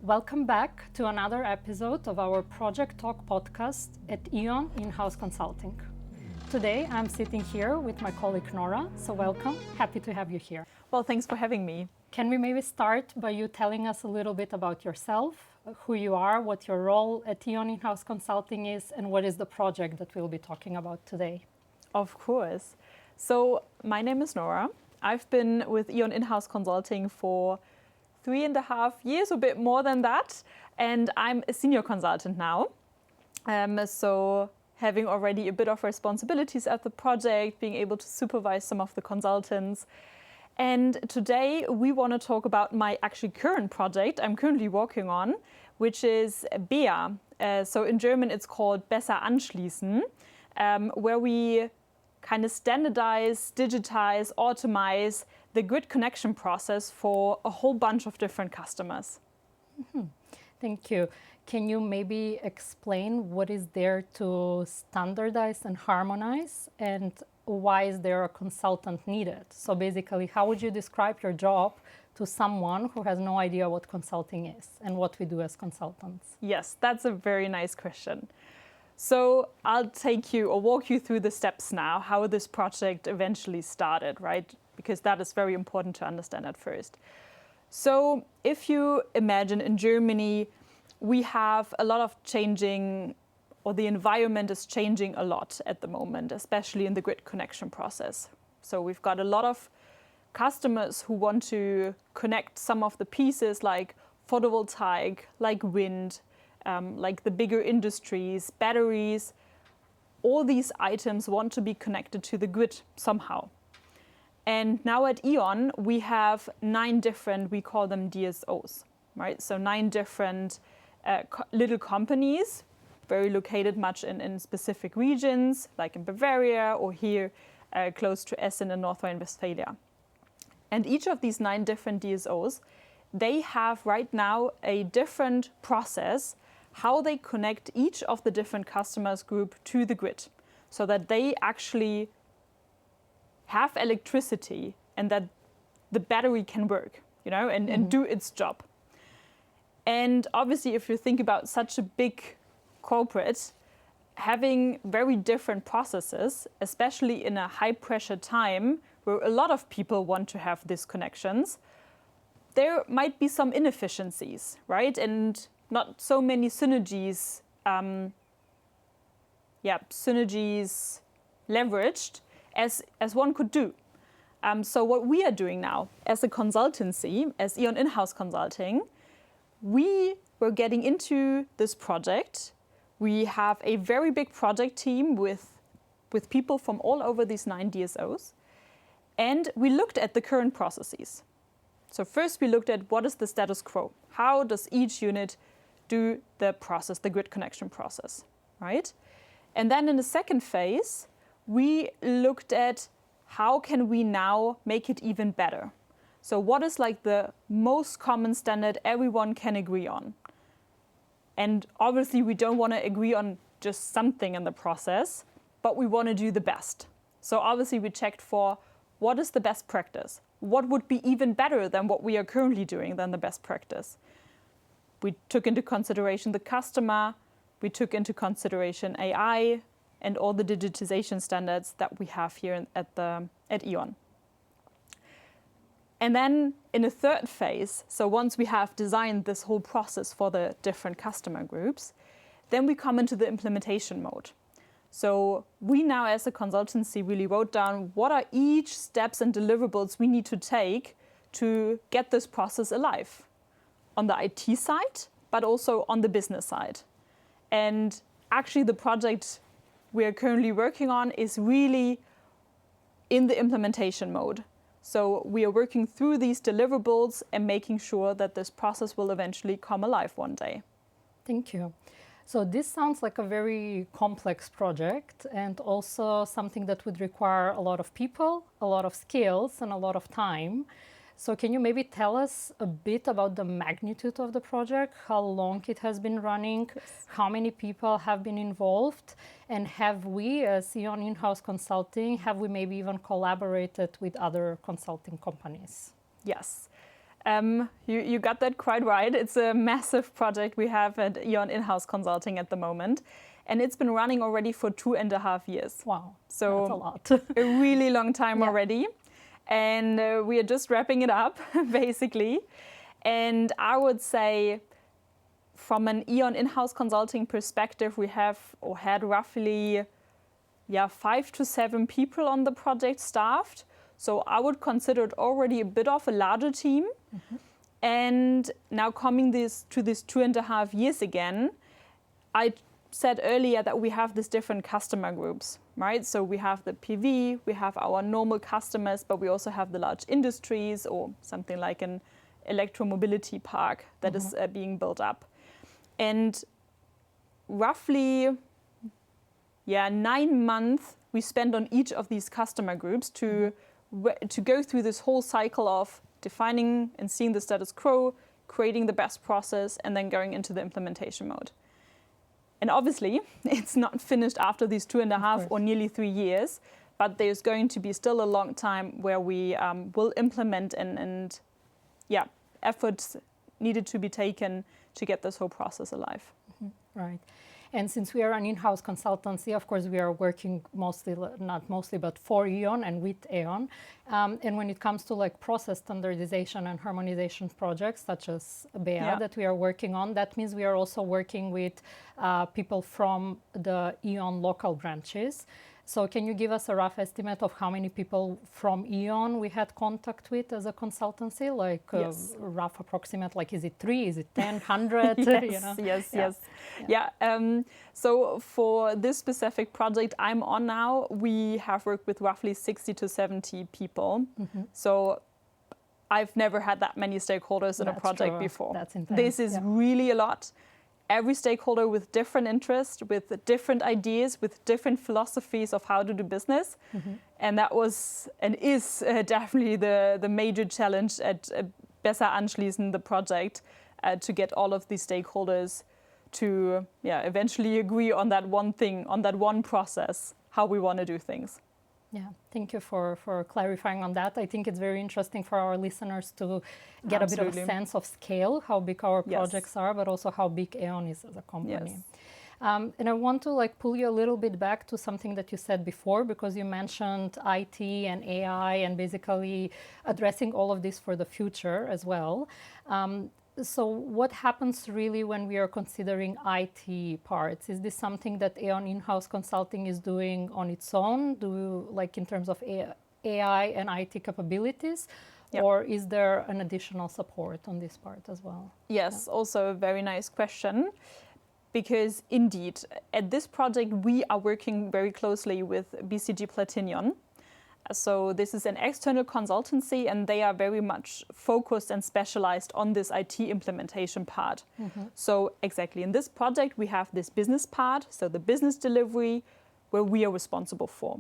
Welcome back to another episode of our Project Talk podcast at E.ON In-House Consulting. Today I'm sitting here with my colleague Nora, so welcome, happy to have you here. Well, thanks for having me. Can we maybe start by you telling us a little bit about yourself, who you are, what your role at E.ON In-House Consulting is, and what is the project that we'll be talking about today? Of course. So my name is Nora. I've been with E.ON In-House Consulting for 3.5 years, a bit more than that, and I'm a senior consultant now. So having already a bit of responsibilities at the project, being able to supervise some of the consultants. And today we want to talk about my actually current project I'm currently working on, which is BEA. So in German it's called Besser anschließen, where we kind of standardize, digitize, automate the grid connection process for a whole bunch of different customers. Mm-hmm. Thank you. Can you maybe explain what is there to standardize and harmonize, and why is there a consultant needed? So basically, how would you describe your job to someone who has no idea what consulting is and what we do as consultants? Yes, that's a very nice question. So I'll walk you through the steps now, how this project eventually started, right? Because that is very important to understand at first. So if you imagine in Germany, we have a lot of changing, or the environment is changing a lot at the moment, especially in the grid connection process. So we've got a lot of customers who want to connect some of the pieces like photovoltaic, like wind, like the bigger industries, batteries. All these items want to be connected to the grid somehow. And now at E.ON, we have 9 different, we call them DSOs, right? So 9 different little companies, very located much in specific regions, like in Bavaria or here close to Essen in North Rhine-Westphalia. And each of these 9 different DSOs, they have right now a different process how they connect each of the different customers group to the grid, so that they actually have electricity and that the battery can work, and do its job. And obviously, if you think about such a big corporate, having very different processes, especially in a high pressure time where a lot of people want to have these connections, there might be some inefficiencies, right? And not so many synergies leveraged as one could do. So what we are doing now as a consultancy, as E.ON In-House Consulting, we were getting into this project. We have a very big project team with people from all over these 9 DSOs. And we looked at the current processes. So first we looked at what is the status quo? How does each unit do the process, the grid connection process, right? And then in the second phase, we looked at how can we now make it even better? So what is like the most common standard everyone can agree on? And obviously we don't want to agree on just something in the process, but we want to do the best. So obviously we checked for what is the best practice? What would be even better than what we are currently doing than the best practice? We took into consideration the customer, we took into consideration AI, and all the digitization standards that we have here at E.ON. And then in a third phase, so once we have designed this whole process for the different customer groups, then we come into the implementation mode. So we now as a consultancy really wrote down what are each steps and deliverables we need to take to get this process alive on the IT side, but also on the business side. And actually the project we are currently working on is really in the implementation mode. So we are working through these deliverables and making sure that this process will eventually come alive one day. Thank you. So this sounds like a very complex project, and also something that would require a lot of people, a lot of skills, and a lot of time. So can you maybe tell us a bit about the magnitude of the project, how long it has been running, how many people have been involved, and have we, as E.ON In-House Consulting, have we maybe even collaborated with other consulting companies? Yes. You got that quite right. It's a massive project we have at E.ON In-House-Consulting at the moment. And it's been running already for 2.5 years. Wow, so that's a lot. A really long time Yeah. already. And we are just wrapping it up, basically. And I would say from an E.ON In-House-Consulting perspective, we have or had roughly 5 to 7 people on the project staffed. So I would consider it already a bit of a larger team. Mm-hmm. And now coming to this 2.5 years again, I said earlier that we have these different customer groups, right? So we have the PV, we have our normal customers, but we also have the large industries or something like an electromobility park that is being built up. And roughly 9 months we spend on each of these customer groups to go through this whole cycle of defining and seeing the status quo, creating the best process, and then going into the implementation mode. And obviously, it's not finished after these 2.5 or nearly 3 years, but there's going to be still a long time where we will implement and efforts needed to be taken to get this whole process alive. Mm-hmm. Right. And since we are an in-house consultancy, of course, we are working mostly, not mostly, but for E.ON and with E.ON. And when it comes to like process standardization and harmonization projects, such as BEA that we are working on, that means we are also working with people from the E.ON local branches. So can you give us a rough estimate of how many people from E.ON we had contact with as a consultancy? Like yes. Rough approximate, like is it 3, is it 10, 100? Yes. So for this specific project I'm on now, we have worked with roughly 60 to 70 people. Mm-hmm. So I've never had that many stakeholders in a project before. That's intense. This is really a lot. Every stakeholder with different interests, with different ideas, with different philosophies of how to do business. Mm-hmm. And that was and is definitely the major challenge at Besser anschließen, the project, to get all of these stakeholders to eventually agree on that one thing, on that one process, how we want to do things. Yeah, thank you for clarifying on that. I think it's very interesting for our listeners to get a bit of a sense of scale, how big our projects are, but also how big E.ON is as a company. Yes. And I want to pull you a little bit back to something that you said before, because you mentioned IT and AI and basically addressing all of this for the future as well. So what happens really when we are considering IT parts? Is this something that E.ON In-House-Consulting is doing on its own, in terms of AI and IT capabilities? Yep. Or is there an additional support on this part as well? Yes, also a very nice question. Because indeed, at this project, we are working very closely with BCG Platinion. So this is an external consultancy, and they are very much focused and specialized on this IT implementation part. Mm-hmm. So exactly in this project, we have this business part, so the business delivery, where we are responsible for.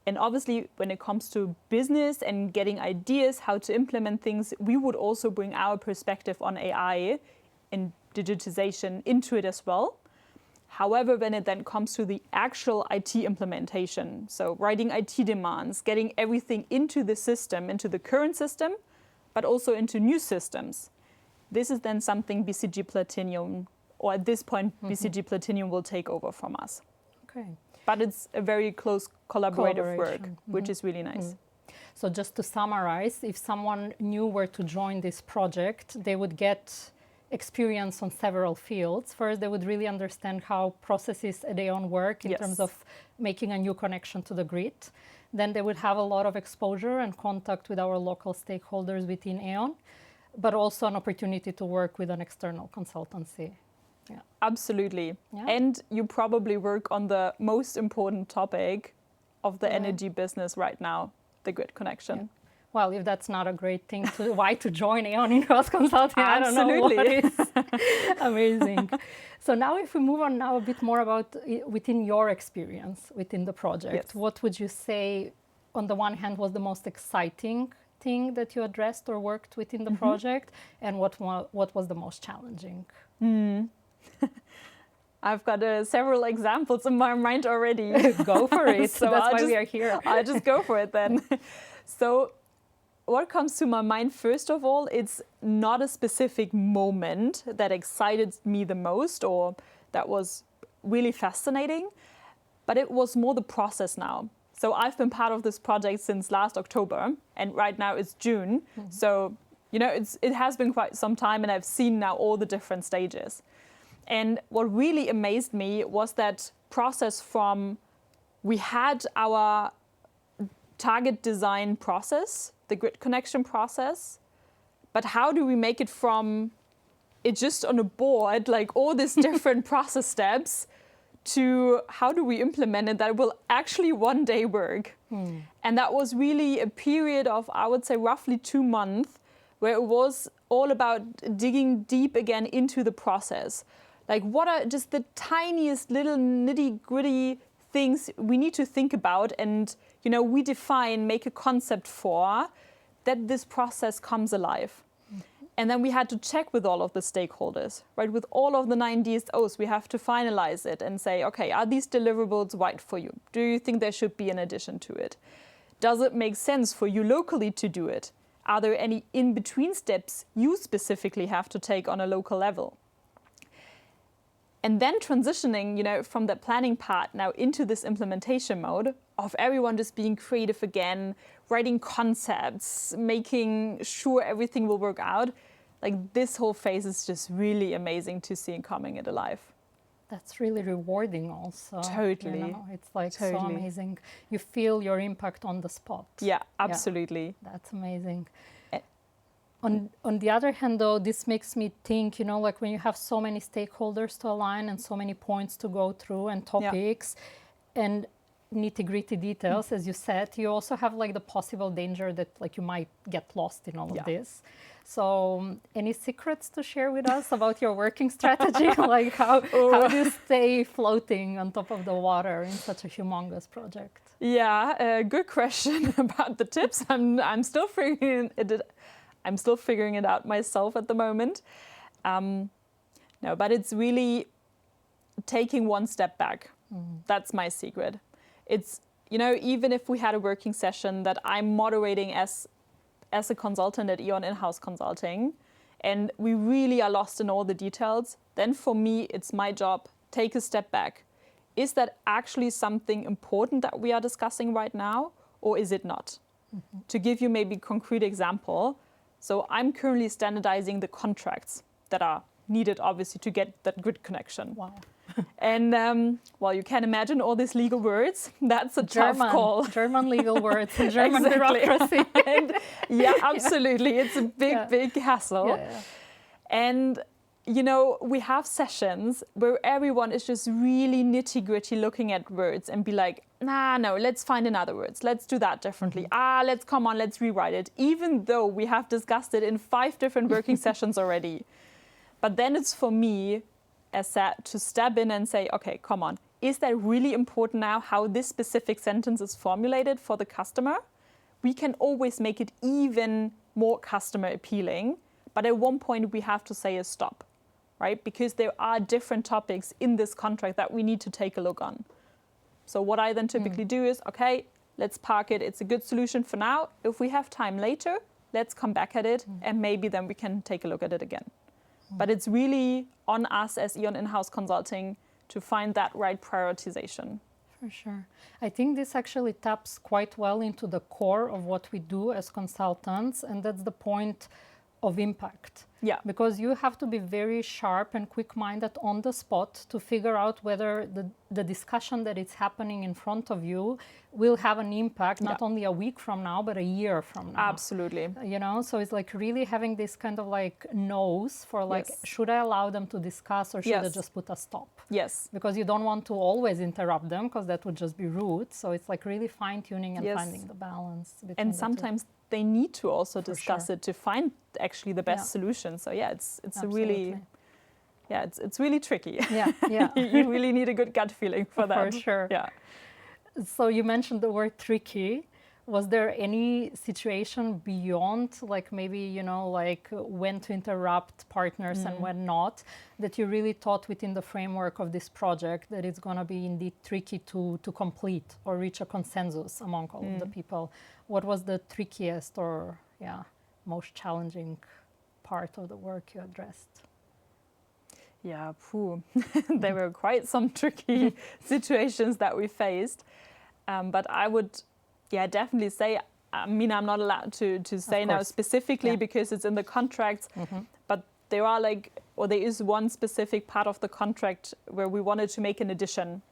And obviously, when it comes to business and getting ideas how to implement things, we would also bring our perspective on AI and digitization into it as well. However, when it then comes to the actual IT implementation, so writing IT demands, getting everything into the system, into the current system, but also into new systems, this is then something BCG Platinium, or at this point, BCG Platinium will take over from us. Okay. But it's a very close collaborative work, which is really nice. So just to summarize, if someone new were to join this project, they would get experience on several fields. First, they would really understand how processes at E.ON work in terms of making a new connection to the grid. Then they would have a lot of exposure and contact with our local stakeholders within E.ON, but also an opportunity to work with an external consultancy. Yeah. Absolutely. Yeah. And you probably work on the most important topic of the energy business right now, the grid connection. Yeah. Well, if that's not a great thing, why to join E.ON In-House-Consulting? I don't know what is. Amazing. So now if we move on now a bit more about within your experience within the project, what would you say on the one hand was the most exciting thing that you addressed or worked within the project, and what was the most challenging? I've got several examples in my mind already. Go for it. So that's why we are here. I'll just go for it then. So what comes to my mind, first of all, it's not a specific moment that excited me the most or that was really fascinating, but it was more the process now. So I've been part of this project since last October, and right now it's June. Mm-hmm. So, it has been quite some time, and I've seen now all the different stages. And what really amazed me was that process from we had our target design process, the grid connection process, but how do we make it from it just on a board, like all these different process steps, to how do we implement it that will actually one day work? And that was really a period of, I would say, roughly 2 months, where it was all about digging deep again into the process. Like, what are just the tiniest little nitty-gritty things we need to think about and, we define, make a concept for, that this process comes alive. And then we had to check with all of the stakeholders, right? With all of the 9 DSOs, we have to finalize it and say, okay, are these deliverables right for you? Do you think there should be an addition to it? Does it make sense for you locally to do it? Are there any in-between steps you specifically have to take on a local level? And then transitioning, from the planning part now into this implementation mode of everyone just being creative again, writing concepts, making sure everything will work out. Like, this whole phase is just really amazing to see and coming it alive. That's really rewarding also. Totally. It's like so amazing. You feel your impact on the spot. Yeah, absolutely. Yeah, that's amazing. On the other hand, though, this makes me think, like when you have so many stakeholders to align and so many points to go through and topics and nitty-gritty details, as you said, you also have like the possible danger that like you might get lost in all of this. So any secrets to share with us about your working strategy? Like how do you stay floating on top of the water in such a humongous project? Yeah, good question about the tips. I'm still figuring it out myself at the moment. No, but it's really taking one step back. That's my secret. It's, even if we had a working session that I'm moderating as a consultant at E.ON-Inhouse-Consulting, and we really are lost in all the details, then for me, it's my job, take a step back. Is that actually something important that we are discussing right now, or is it not? To give you maybe a concrete example, so I'm currently standardizing the contracts that are needed, obviously, to get that grid connection. Wow. And, you can imagine all these legal words. That's a tough call. German legal words and German bureaucracy. And, absolutely. It's a big hassle. Yeah. And, we have sessions where everyone is just really nitty-gritty looking at words and be like, no, let's find another words. Let's do that differently. Let's rewrite it. Even though we have discussed it in 5 different working sessions already. But then it's for me, as said, to step in and say, okay, come on. Is that really important now how this specific sentence is formulated for the customer? We can always make it even more customer appealing. But at one point we have to say a stop, right? Because there are different topics in this contract that we need to take a look on. So what I then typically do is, okay, let's park it. It's a good solution for now. If we have time later, let's come back at it and maybe then we can take a look at it again. But it's really on us as E.ON in-house consulting to find that right prioritization. For sure. I think this actually taps quite well into the core of what we do as consultants, and that's the point of impact. Yeah. Because you have to be very sharp and quick-minded on the spot to figure out whether the discussion that is happening in front of you will have an impact not only a week from now, but a year from now. Absolutely. So it's like really having this kind of like nose for like, should I allow them to discuss or should I just put a stop? Yes. Because you don't want to always interrupt them because that would just be rude. So it's like really fine-tuning and finding the balance between and sometimes they need to also discuss it to find actually the best solution. So it's a really, it's really tricky. Yeah. You really need a good gut feeling for that. For sure. Yeah. So you mentioned the word tricky. Was there any situation beyond, like maybe, like when to interrupt partners and when not, that you really thought within the framework of this project that it's going to be indeed tricky to complete or reach a consensus among all of the people? What was the trickiest or most challenging part of the work you addressed? Yeah, there were quite some tricky situations that we faced. But I would, definitely say, I mean, I'm not allowed to say now specifically because it's in the contracts, but there is one specific part of the contract where we wanted to make an addition.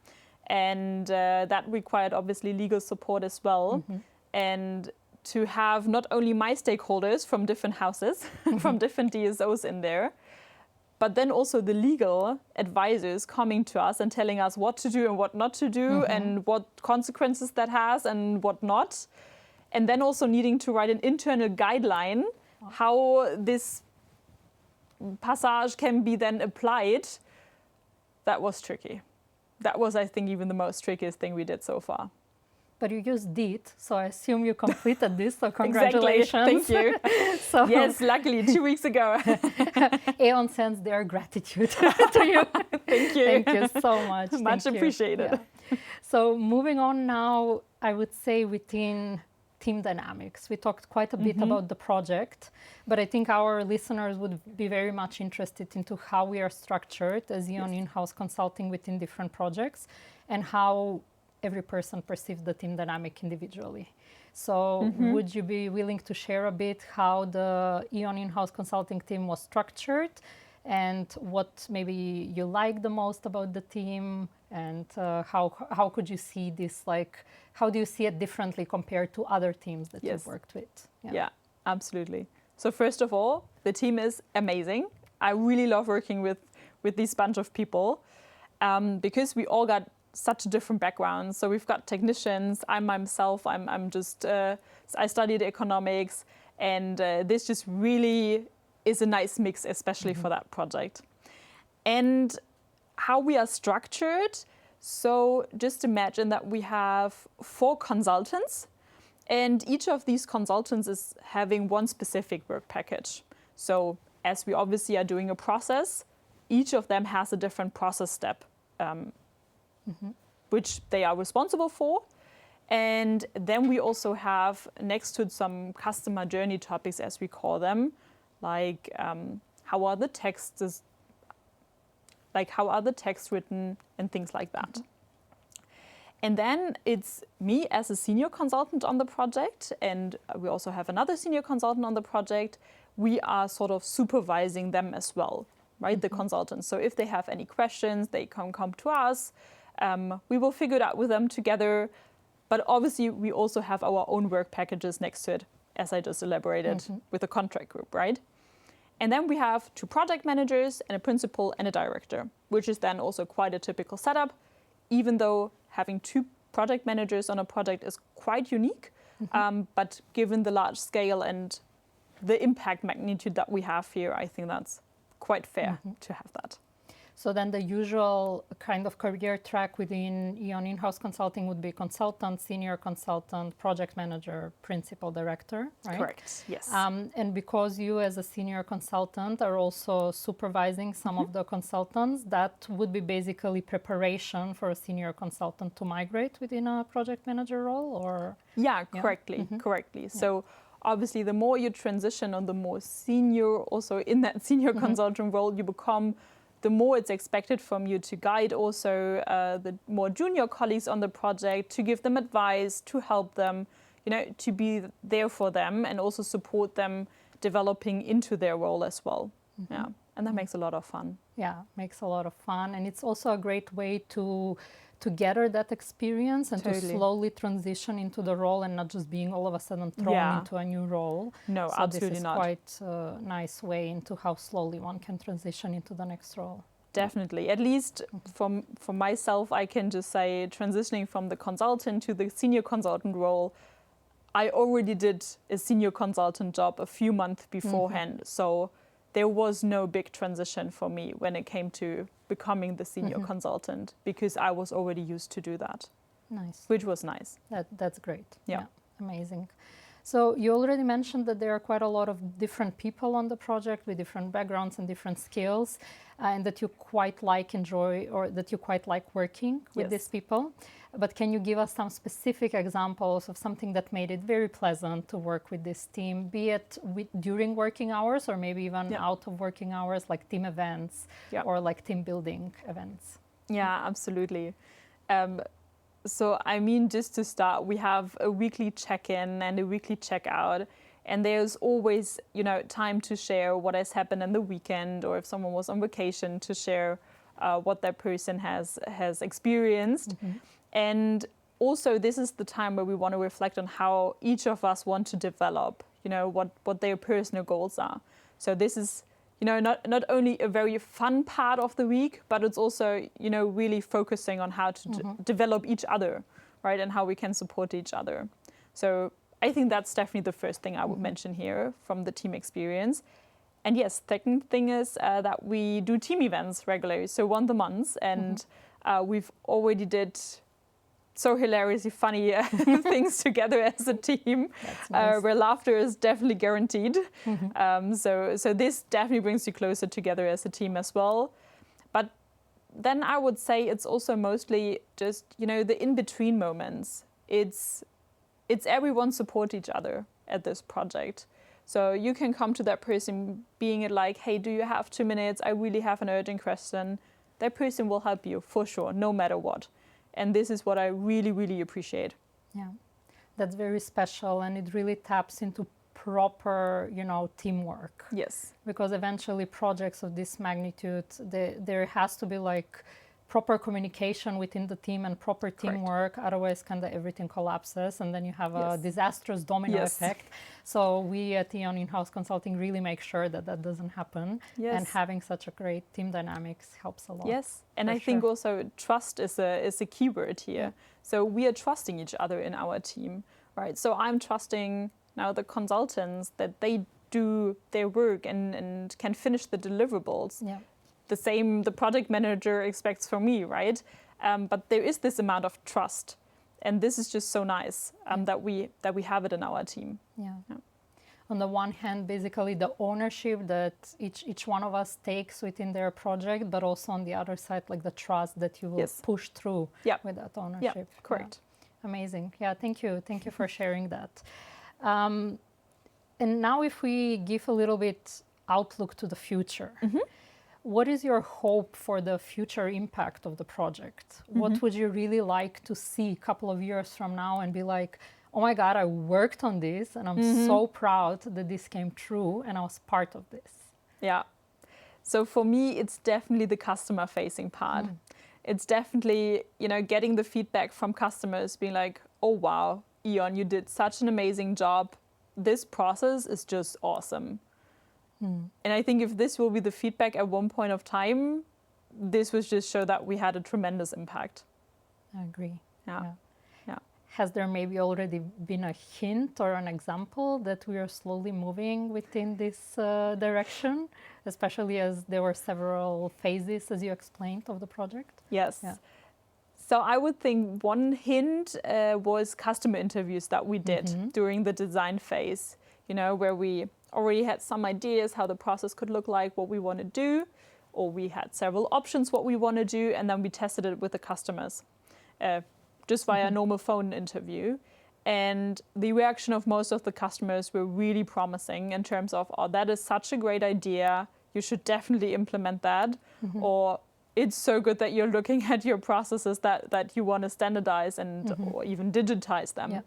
And that required obviously legal support as well. And to have not only my stakeholders from different houses, from different DSOs in there, but then also the legal advisors coming to us and telling us what to do and what not to do and what consequences that has and what not. And then also needing to write an internal guideline how this passage can be then applied. That was tricky. That was, I think, even the most trickiest thing we did so far. But you used DEET, so I assume you completed this, so congratulations. Exactly. Thank you. Yes, luckily, 2 weeks ago. E.ON sends their gratitude to you. Thank you. Thank you so much. Much appreciated. Yeah. So moving on now, I would say within team dynamics. We talked quite a bit about the project, but I think our listeners would be very much interested into how we are structured as E.ON in-house consulting within different projects and how every person perceives the team dynamic individually. So would you be willing to share a bit how the E.ON in-house consulting team was structured and what maybe you like the most about the team, and how could you see this, like, how do you see it differently compared to other teams that you've worked with? Yeah, absolutely. So first of all, the team is amazing. I really love working with this bunch of people because we all got such different backgrounds. So we've got technicians. I'm myself. I studied economics, and this just really is a nice mix, especially for that project. And how we are structured. So just imagine that we have 4 consultants, and each of these consultants is having one specific work package. So as we obviously are doing a process, each of them has a different process step which they are responsible for. And then we also have next to it some customer journey topics, as we call them, like how are the texts written and things like that. And then it's me as a senior consultant on the project, and we also have another senior consultant on the project. We are sort of supervising them as well, right? The consultants. So if they have any questions, they can come to us. We will figure it out with them together. But obviously, we also have our own work packages next to it, as I just elaborated with the contract group, right? And then we have 2 project managers and a principal and a director, which is then also quite a typical setup, even though having 2 project managers on a project is quite unique. But given the large scale and the impact magnitude that we have here, I think that's quite fair to have that. So then the usual kind of career track within E.ON in-house consulting would be consultant, senior consultant, project manager, principal, director, right? Correct, yes. And because you as a senior consultant are also supervising some of the consultants, that would be basically preparation for a senior consultant to migrate within a project manager role, or? Yeah, correctly. So obviously the more you transition on the more senior, also in that senior consultant role you become, the more it's expected from you to guide also the more junior colleagues on the project, to give them advice, to help them, to be there for them and also support them developing into their role as well. Yeah, and that makes a lot of fun. Yeah, makes a lot of fun. And it's also a great way to gather that experience and to slowly transition into the role and not just being all of a sudden thrown into a new role. No, so absolutely not. This is quite a nice way into how slowly one can transition into the next role. Definitely. At least for myself, I can just say transitioning from the consultant to the senior consultant role, I already did a senior consultant job a few months beforehand. So there was no big transition for me when it came to becoming the senior consultant, because I was already used to do that. Nice. Which was nice. That's great. Yeah. Amazing. So you already mentioned that there are quite a lot of different people on the project with different backgrounds and different skills, and that you quite enjoy, or that you quite like working with these people. But can you give us some specific examples of something that made it very pleasant to work with this team, be it during working hours or maybe even out of working hours, like team events or like team building events? Yeah, absolutely. So, I mean, just to start, we have a weekly check-in and a weekly check-out, and there's always, time to share what has happened in the weekend, or if someone was on vacation, to share what that person has experienced. And also, this is the time where we want to reflect on how each of us want to develop, what their personal goals are. So this is, not only a very fun part of the week, but it's also, really focusing on how to develop each other, right? And how we can support each other. So I think that's definitely the first thing I would mention here from the team experience. And yes, second thing is that we do team events regularly, so once a month. And we've already did so hilariously funny things together as a team, nice. Where laughter is definitely guaranteed. So this definitely brings you closer together as a team as well. But then I would say it's also mostly just, the in-between moments. It's everyone support each other at this project. So you can come to that person being it like, hey, do you have 2 minutes? I really have an urgent question. That person will help you for sure, no matter what. And this is what I really, really appreciate. Yeah, that's very special, and it really taps into proper, teamwork. Yes. Because eventually projects of this magnitude, there has to be like proper communication within the team and proper teamwork. Correct. Otherwise, kind of everything collapses, and then you have a disastrous domino effect. So we at E.ON In-House Consulting really make sure that that doesn't happen. Yes. And having such a great team dynamics helps a lot. Yes, and I think also trust is a key word here. Yeah. So we are trusting each other in our team, right? So I'm trusting now the consultants that they do their work and can finish the deliverables. Yeah. The same the project manager expects from me, right? But there is this amount of trust, and this is just so nice that we have it in our team. Yeah. On the one hand, basically the ownership that each one of us takes within their project, but also on the other side, like the trust that you will push through with that ownership. Yeah, correct. Yeah. Amazing. Yeah, thank you for sharing that. And now, if we give a little bit outlook to the future. What is your hope for the future impact of the project? What would you really like to see a couple of years from now and be like, oh my God, I worked on this and I'm so proud that this came true and I was part of this? Yeah. So for me, it's definitely the customer facing part. It's definitely, getting the feedback from customers being like, oh, wow, E.ON, you did such an amazing job. This process is just awesome. And I think if this will be the feedback at one point of time, this will just show that we had a tremendous impact. I agree. Yeah. Has there maybe already been a hint or an example that we are slowly moving within this direction, especially as there were several phases, as you explained, of the project? Yes. Yeah. So I would think one hint was customer interviews that we did during the design phase, where we already had some ideas how the process could look like, what we want to do, or we had several options what we want to do, and then we tested it with the customers just via a normal phone interview. And the reaction of most of the customers were really promising in terms of, oh, that is such a great idea, you should definitely implement that, or it's so good that you're looking at your processes that you want to standardize and or even digitize them.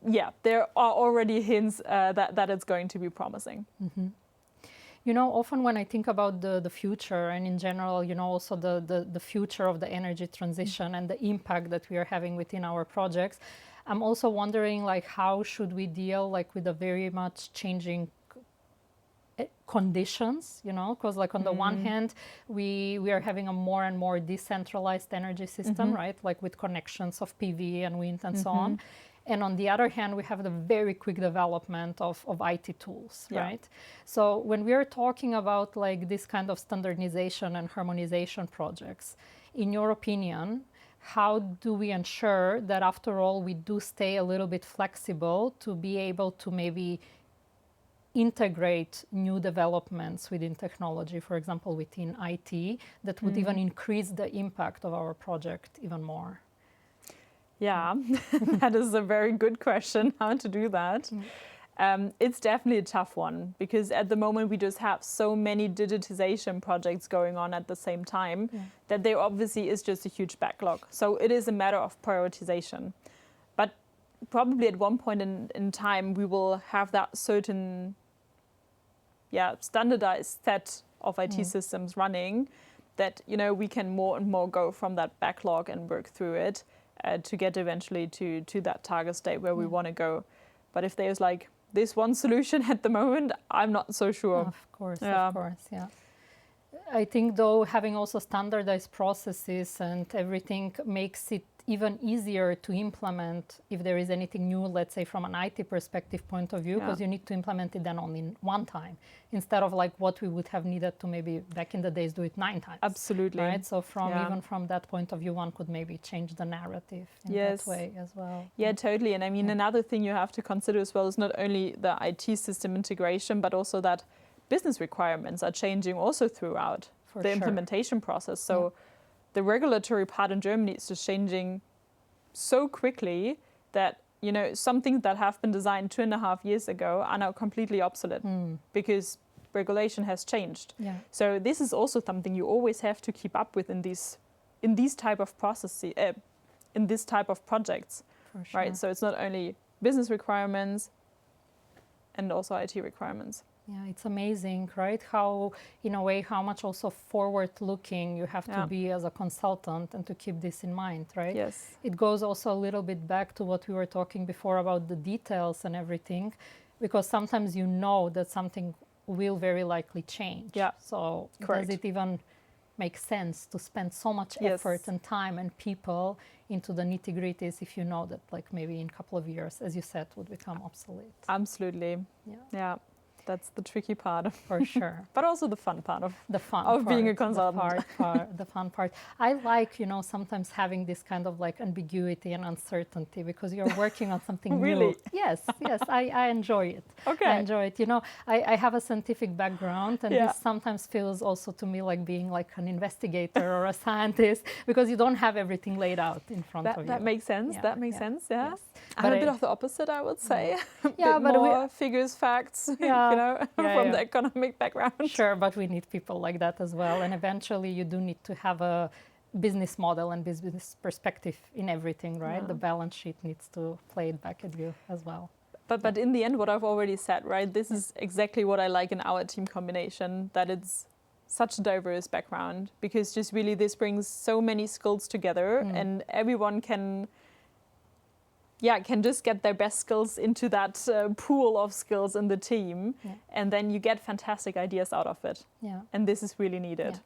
Yeah. There are already hints that it's going to be promising. Often when I think about the future and in general, also the future of the energy transition and the impact that we are having within our projects, I'm also wondering, like, how should we deal with the very much changing conditions, because like on the one hand, we are having a more and more decentralized energy system, right? Like with connections of PV and wind and so on. And on the other hand, we have the very quick development of IT tools, right? So when we are talking about like this kind of standardization and harmonization projects, in your opinion, how do we ensure that after all we do stay a little bit flexible to be able to maybe integrate new developments within technology, for example, within IT, that would even increase the impact of our project even more? Yeah, that is a very good question, how to do that. It's definitely a tough one because at the moment we just have so many digitization projects going on at the same time that there obviously is just a huge backlog. So it is a matter of prioritization. But probably at one point in time we will have that certain standardized set of IT systems running that, you know, we can more and more go from that backlog and work through it to get eventually to that target state where we want to go. But if there's like this one solution at the moment, I'm not so sure. Of course, yeah. I think though having also standardized processes and everything makes it even easier to implement if there is anything new, let's say from an IT perspective point of view, because you need to implement it then only one time instead of like what we would have needed to maybe back in the days do it 9 times. Absolutely. Right? So even from that point of view, one could maybe change the narrative in that way as well. Yeah, totally. And I mean, another thing you have to consider as well is not only the IT system integration, but also that business requirements are changing also throughout the implementation process. So the regulatory part in Germany is just changing so quickly that, you know, some things that have been designed 2.5 years ago are now completely obsolete because regulation has changed. So this is also something you always have to keep up with in these type of processes, in this type of projects, right? So it's not only business requirements and also IT requirements. Yeah, it's amazing, right? How, in a way, how much also forward-looking you have to be as a consultant and to keep this in mind, right? Yes. It goes also a little bit back to what we were talking before about the details and everything, because sometimes you know that something will very likely change. Yeah. So does it even make sense to spend so much effort and time and people into the nitty-gritties if you know that, like, maybe in a couple of years, as you said, would become obsolete? Absolutely. Yeah. That's the tricky part. For sure. But also the fun part of being a consultant. The fun part. I like, you know, sometimes having this kind of like ambiguity and uncertainty because you're working on something really? New. Yes, I enjoy it. Okay. I enjoy it. You know, I have a scientific background and this sometimes feels also to me like being like an investigator or a scientist because you don't have everything laid out in front of you. That makes sense. Yeah, that makes sense, yeah. Yes. I'm a bit of the opposite, I would say. Yeah, but more figures, facts, you know, from the economic background. Sure, but we need people like that as well. And eventually you do need to have a business model and business perspective in everything, right? The balance sheet needs to play it back at you as well. But in the end, what I've already said, right? This is exactly what I like in our team combination, that it's such a diverse background because just really this brings so many skills together and everyone can just get their best skills into that pool of skills in the team. And then you get fantastic ideas out of it. And this is really needed.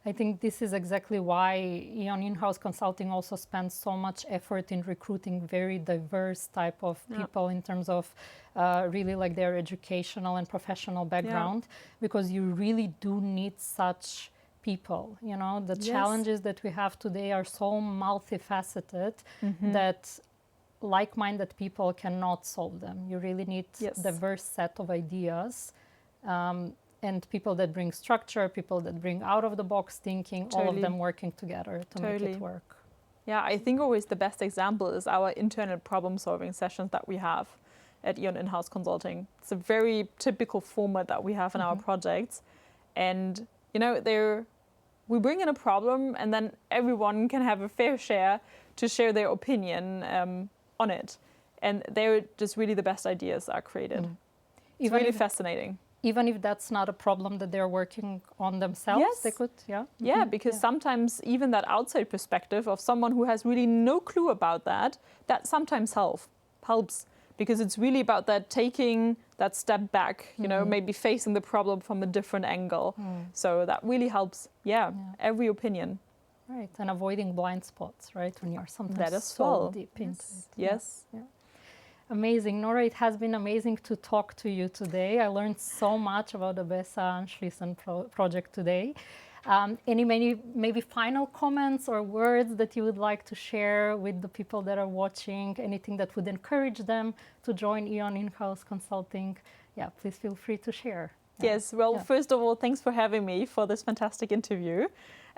I think this is exactly why E.ON In-House Consulting also spends so much effort in recruiting very diverse type of people in terms of really like their educational and professional background, because you really do need such people. You know, the challenges that we have today are so multifaceted that like-minded people cannot solve them. You really need diverse set of ideas and people that bring structure, people that bring out-of-the-box thinking, all of them working together to make it work. Yeah, I think always the best example is our internal problem-solving sessions that we have at E.ON In-House Consulting. It's a very typical format that we have in our projects. And, you know, we bring in a problem and then everyone can have a fair share to share their opinion on it. And they're just really the best ideas are created. It's really fascinating. Even if that's not a problem that they're working on themselves, they could, because sometimes even that outside perspective of someone who has really no clue about that sometimes helps because it's really about that taking that step back, you know, maybe facing the problem from a different angle. So that really helps, every opinion. Right, and avoiding blind spots, right, when you're sometimes so deep into it. Yes. Yeah. Amazing. Nora, it has been amazing to talk to you today. I learned so much about the Besser anschließen project today. Any maybe final comments or words that you would like to share with the people that are watching? Anything that would encourage them to join E.ON in-house consulting? Yeah, please feel free to share. Yes, well, first of all, thanks for having me for this fantastic interview.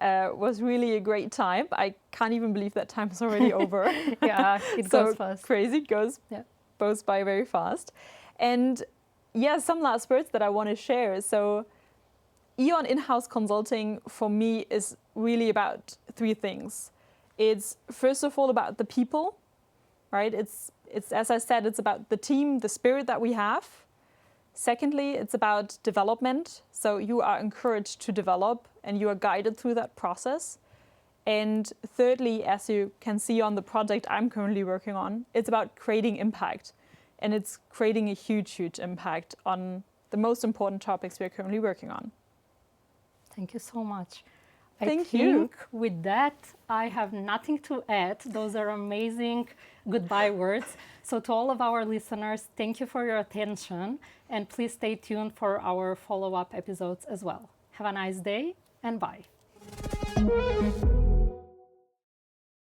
It was really a great time. I can't even believe that time is already over. Yeah, it goes fast. Crazy, it goes by very fast. And yeah, some last words that I want to share. So E.ON in-house consulting for me is really about three things. It's first of all about the people, right? It's as I said, it's about the team, the spirit that we have. Secondly, it's about development. So you are encouraged to develop and you are guided through that process. And thirdly, as you can see on the project I'm currently working on, it's about creating impact. And it's creating a huge, huge impact on the most important topics we're currently working on. Thank you so much. Thank you. With that, I have nothing to add. Those are amazing goodbye words. So to all of our listeners, thank you for your attention. And please stay tuned for our follow-up episodes as well. Have a nice day and bye.